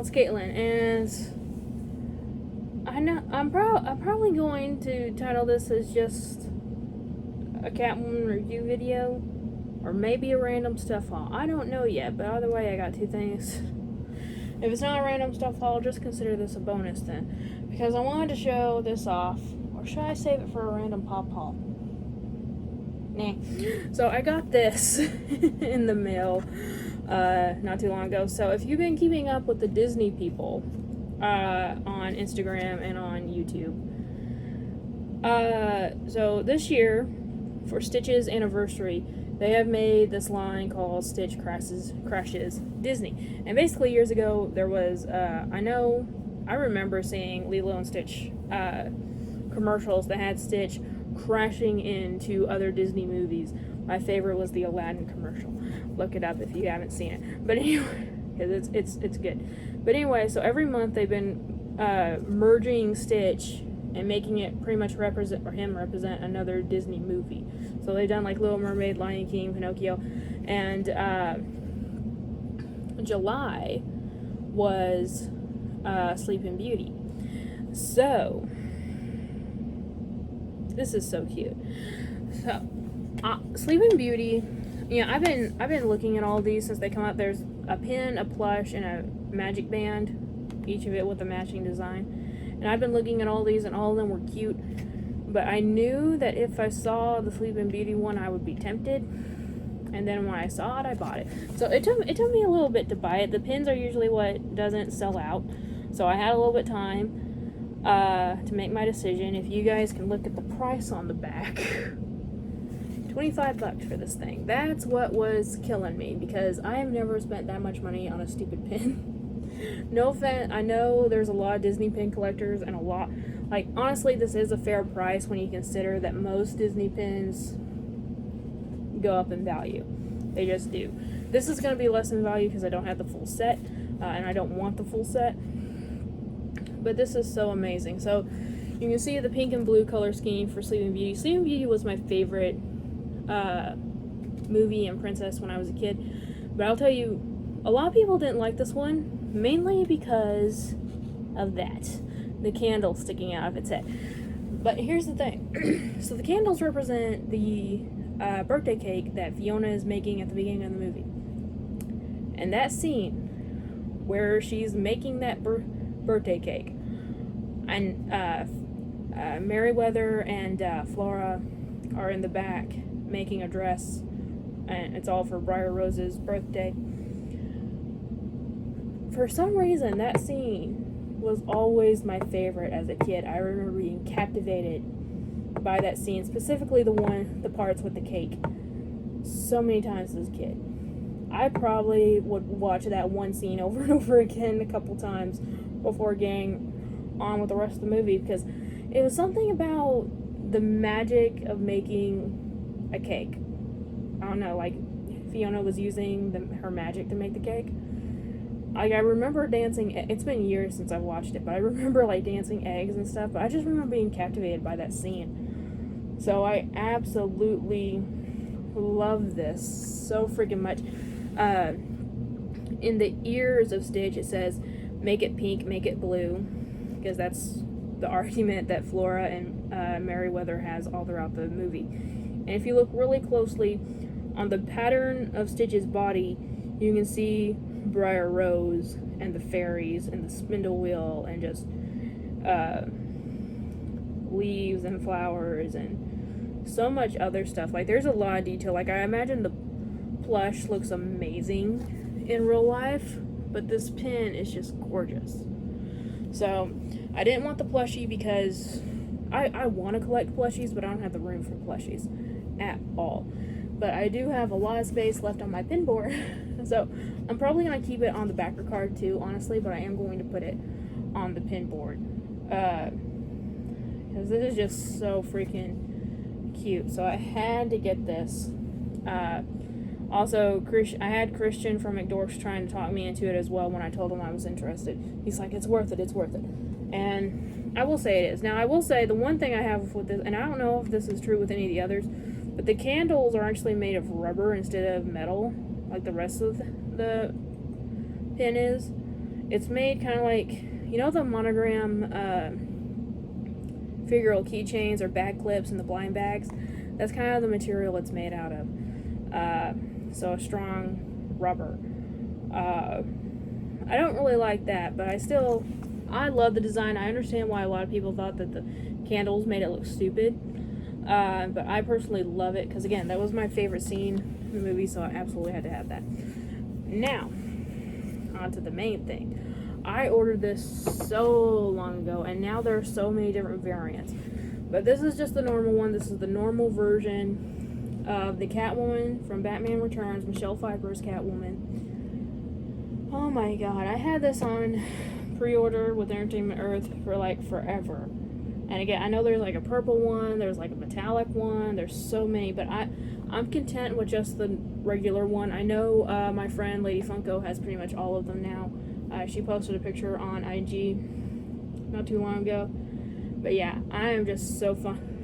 it's Caitlyn, and I'm probably going to title this as just a Catwoman review video, or maybe a random stuff haul. I don't know yet, but either way, I got two things. If it's not a random stuff haul, just consider this a bonus then, because I wanted to show this off, or should I save it for a random pop haul? Nah. So I got this in the mail not too long ago. So if you've been keeping up with the Disney people on Instagram and on YouTube, so this year for Stitch's anniversary, they have made this line called Stitch Crashes Disney. And basically years ago there was I remember seeing Lilo and Stitch commercials that had Stitch crashing into other Disney movies. My favorite was the Aladdin commercial. Look it up if you haven't seen it. But anyway, because it's good. But anyway, so every month they've been merging Stitch and making it pretty much represent another Disney movie. So they've done like Little Mermaid, Lion King, Pinocchio, and July was Sleeping Beauty. So this is so cute. So Sleeping Beauty, I've been looking at all these since they come out. There's a pin, a plush, and a magic band, each of it with a matching design. And I've been looking at all these, and all of them were cute. But I knew that if I saw the Sleeping Beauty one, I would be tempted. And then when I saw it, I bought it. So it took me a little bit to buy it. The pins are usually what doesn't sell out. So I had a little bit of time to make my decision. If you guys can look at the price on the back, $25 for this thing. That's what was killing me, because I have never spent that much money on a stupid pin. No offense, I know there's a lot of Disney pin collectors, and honestly, this is a fair price when you consider that most Disney pins go up in value. They just do. This is going to be less in value because I don't have the full set, and I don't want the full set. But this is so amazing. So you can see the pink and blue color scheme for Sleeping Beauty. Sleeping Beauty was my favorite movie and princess when I was a kid. But I'll tell you, a lot of people didn't like this one, mainly because of the candle sticking out of its head. But here's the thing. So the candles represent the birthday cake that Fiona is making at the beginning of the movie. And that scene where she's making that birthday cake, and Merryweather and Flora are in the back making a dress, and it's all for Briar Rose's birthday. For some reason, that scene was always my favorite as a kid. I remember being captivated by that scene, specifically the parts with the cake, so many times as a kid. I probably would watch that one scene over and over again a couple times before getting on with the rest of the movie, because it was something about the magic of making a cake. I don't know, like Fiona was using her magic to make the cake. I remember dancing. It's been years since I've watched it, but I remember dancing eggs and stuff. But I just remember being captivated by that scene. So I absolutely love this so freaking much. In the ears of Stitch, it says, "Make it pink, make it blue," because that's the argument that Flora and Merryweather has all throughout the movie. And if you look really closely on the pattern of Stitch's body, you can see Briar Rose and the fairies and the spindle wheel and just leaves and flowers and so much other stuff. There's a lot of detail. I imagine the plush looks amazing in real life, but this pin is just gorgeous. So I didn't want the plushie because I want to collect plushies, but I don't have the room for plushies at all. But I do have a lot of space left on my pin board. So I'm probably going to keep it on the backer card too, honestly, but I am going to put it on the pin board. Because this is just so freaking cute. So I had to get this. Also, I had Christian from McDorks trying to talk me into it as well when I told him I was interested. He's like, it's worth it. And I will say it is. Now, I will say the one thing I have with this, and I don't know if this is true with any of the others, but the candles are actually made of rubber instead of metal, like the rest of the pin is. It's made kind of like, you know, the monogram figural keychains or bag clips and the blind bags. That's kind of the material it's made out of. So a strong rubber. I don't really like that, but I love the design. I understand why a lot of people thought that the candles made it look stupid. But I personally love it because, again, that was my favorite scene in the movie, so I absolutely had to have that. Now, on to the main thing. I ordered this so long ago, and now there are so many different variants. But this is just the normal one. This is the normal version of the Catwoman from Batman Returns, Michelle Pfeiffer's Catwoman. Oh my god, I had this on pre-order with Entertainment Earth for like forever. And again, I know there's like a purple one, there's like a metallic one, there's so many, but I'm content with just the regular one. I know my friend Lady Funko has pretty much all of them now. She posted a picture on IG not too long ago. But yeah, I am just so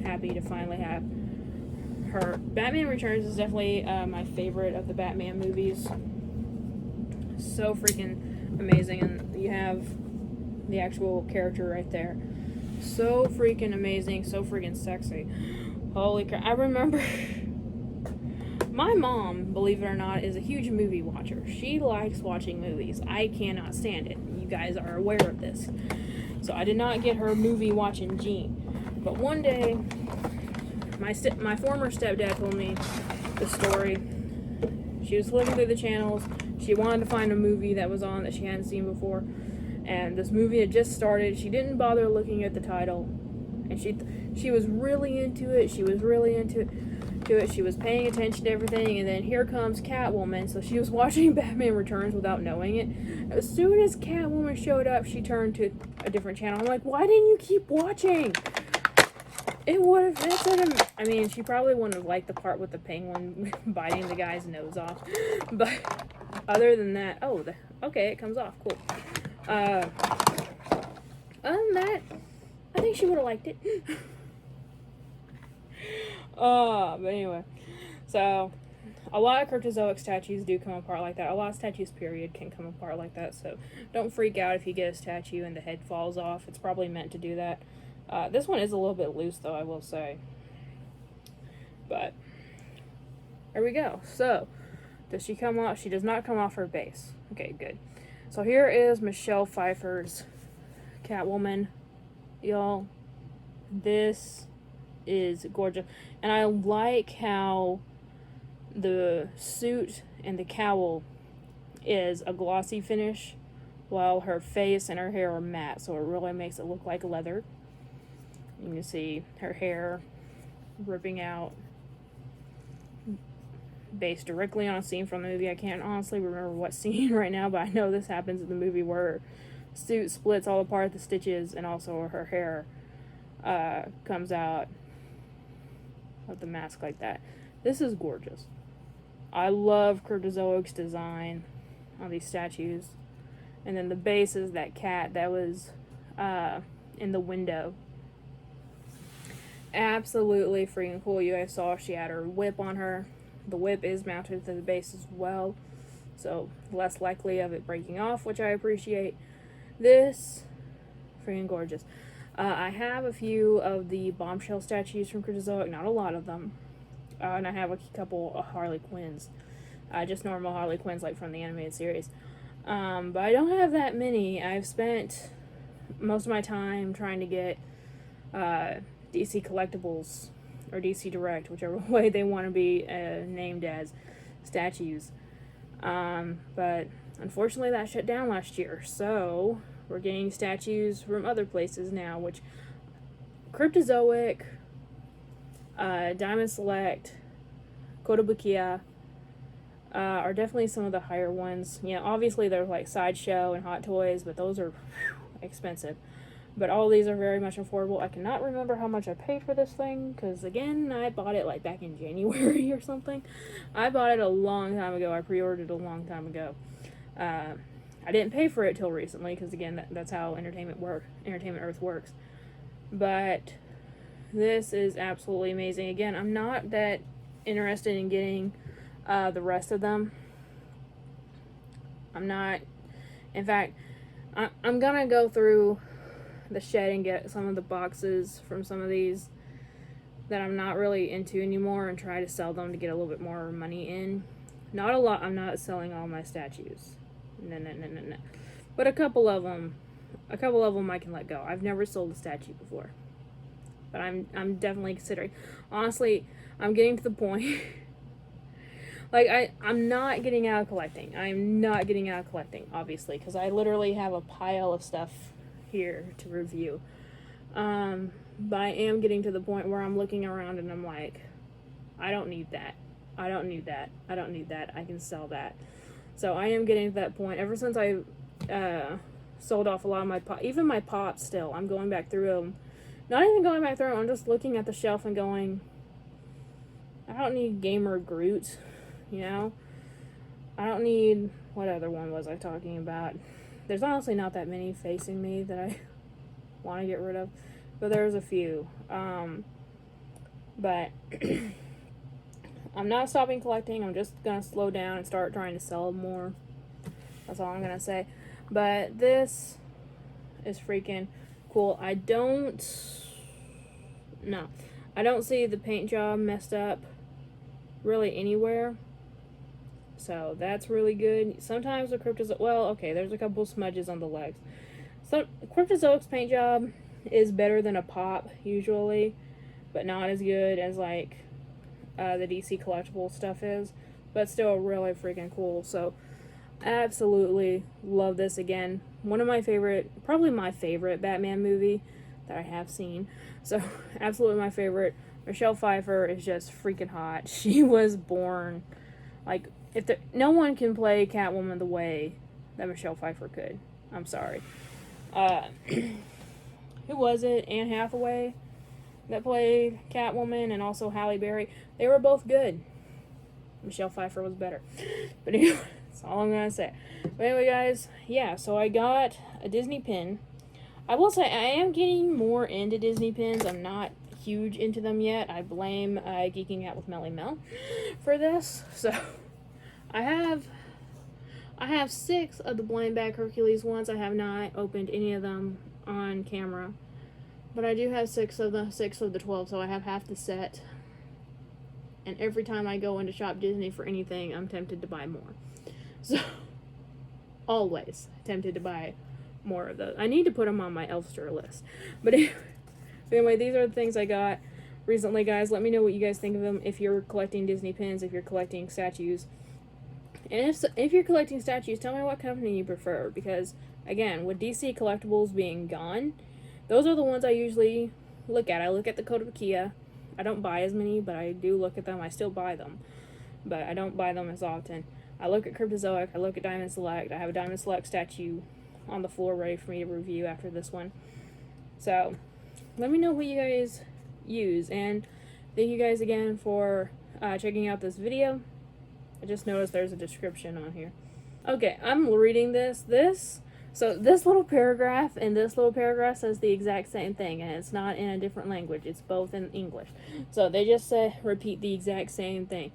happy to finally have her. Batman Returns is definitely my favorite of the Batman movies. So freaking amazing, and you have the actual character right there. So freaking amazing, so freaking sexy. Holy crap. I remember my mom, believe it or not, is a huge movie watcher. She likes watching movies. I cannot stand it. You guys are aware of this. So I did not get her movie watching gene. But one day, my former stepdad told me the story. She was flipping through the channels. She wanted to find a movie that was on that she hadn't seen before. And this movie had just started. She didn't bother looking at the title. And she was really into it. She was really into it. She was paying attention to everything. And then here comes Catwoman. So she was watching Batman Returns without knowing it. As soon as Catwoman showed up, she turned to a different channel. I'm like, why didn't you keep watching? It would have, I mean, she probably wouldn't have liked the part with the penguin biting the guy's nose off. But other than that, okay, it comes off. Cool. Other than that, I think she would have liked it. But anyway, so a lot of cryptozoic statues do come apart like that. A lot of statues, period, can come apart like that. So don't freak out if you get a statue and the head falls off. It's probably meant to do that. This one is a little bit loose, though, I will say. But there we go. So does she come off? She does not come off her base. Okay, good. So here is Michelle Pfeiffer's Catwoman. Y'all, this is gorgeous. And I like how the suit and the cowl is a glossy finish, while her face and her hair are matte, so it really makes it look like leather. You can see her hair ripping out based directly on a scene from the movie. I can't honestly remember what scene right now, but I know this happens in the movie where her suit splits all apart, the stitches, and also her hair comes out of the mask like that. This is gorgeous. I love Cryptozoic's design on these statues. And then the base is that cat that was in the window. Absolutely freaking cool. You guys saw she had her whip on her. The whip is mounted to the base as well, so less likely of it breaking off, which I appreciate. This, freaking gorgeous. I have a few of the bombshell statues from Cryptozoic, not a lot of them. And I have a couple of Harley Quinns. Just normal Harley Quinns, like from the animated series. But I don't have that many. I've spent most of my time trying to get DC Collectibles or DC Direct, whichever way they want to be named as, statues. But unfortunately that shut down last year, so we're getting statues from other places now, which Cryptozoic, Diamond Select, Kotobukiya are definitely some of the higher ones. You know, obviously there's like Sideshow and Hot Toys, but those are expensive. But all these are very much affordable. I cannot remember how much I paid for this thing, because again, I bought it like back in January or something. I bought it a long time ago. I pre-ordered it a long time ago. I didn't pay for it till recently, because again, that's how Entertainment Earth works. But this is absolutely amazing. Again, I'm not that interested in getting the rest of them. I'm not. In fact, I'm gonna go through the shed and get some of the boxes from some of these that I'm not really into anymore and try to sell them to get a little bit more money in. Not a lot. I'm not selling all my statues. No. But a couple of them I can let go. I've never sold a statue before, but I'm definitely considering. Honestly, I'm getting to the point. Like I'm not getting out of collecting. I'm not getting out of collecting, obviously, because I literally have a pile of stuff here to review. But I am getting to the point where I'm looking around and I'm like, I don't need that. I don't need that. I don't need that. I can sell that. So I am getting to that point. Ever since I sold off a lot of my even my pops still, I'm going back through them. Not even going back through them, I'm just looking at the shelf and going, I don't need Gamer Groot, you know? I don't need, what other one was I talking about? There's honestly not that many facing me that I want to get rid of, but there's a few. But I'm not stopping collecting. I'm just gonna slow down and start trying to sell more. That's all I'm gonna say. But this is freaking cool. I don't see the paint job messed up really anywhere. So that's really good. Sometimes the Cryptozoic, well, okay, there's a couple smudges on the legs. So Cryptozoic's paint job is better than a pop usually, but not as good as like the DC collectible stuff is, but still really freaking cool. So absolutely love this. Again, one of my favorite, probably my favorite Batman movie that I have seen. So absolutely my favorite. Michelle Pfeiffer is just freaking hot. She was born, like, no one can play Catwoman the way that Michelle Pfeiffer could. I'm sorry. Who was it? Anne Hathaway that played Catwoman, and also Halle Berry. They were both good. Michelle Pfeiffer was better. But anyway, that's all I'm gonna say. But anyway, guys, yeah, so I got a Disney pin. I will say I am getting more into Disney pins. I'm not huge into them yet. I blame Geeking Out with Melly Mel for this. So I have 6 of the blind bag Hercules ones. I have not opened any of them on camera, but I do have 6 of the 12, so I have half the set. And every time I go into Shop Disney for anything, I'm tempted to buy more. So always tempted to buy more of those. I need to put them on my Elfster list. But anyway, these are the things I got recently, guys. Let me know what you guys think of them. If you're collecting Disney pins, if you're collecting statues. And if you're collecting statues, tell me what company you prefer. Because, again, with DC collectibles being gone, those are the ones I usually look at. I look at the Code of Kia. I don't buy as many, but I do look at them. I still buy them, but I don't buy them as often. I look at Cryptozoic. I look at Diamond Select. I have a Diamond Select statue on the floor ready for me to review after this one. So, let me know what you guys use. And thank you guys again for checking out this video. I just noticed there's a description on here. Okay, I'm reading this. So this little paragraph and this little paragraph says the exact same thing, and it's not in a different language. It's both in English. So they just repeat the exact same thing.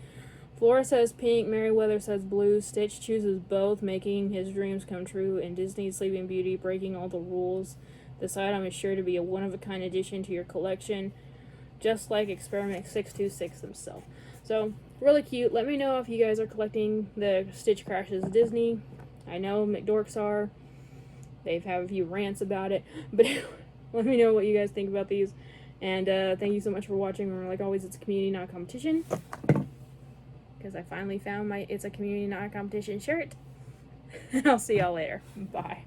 Flora says pink, Merryweather says blue, Stitch chooses both, making his dreams come true, and Disney's Sleeping Beauty breaking all the rules. This item is sure to be a one-of-a-kind addition to your collection, just like Experiment 626 himself. So, really cute. Let me know if you guys are collecting the Stitch Crashes Disney. I know McDorks are. They've had a few rants about it. But let me know what you guys think about these. And thank you so much for watching. Remember, like always, it's a community, not a competition. Because I finally found my It's a Community, Not a Competition shirt. And I'll see y'all later. Bye.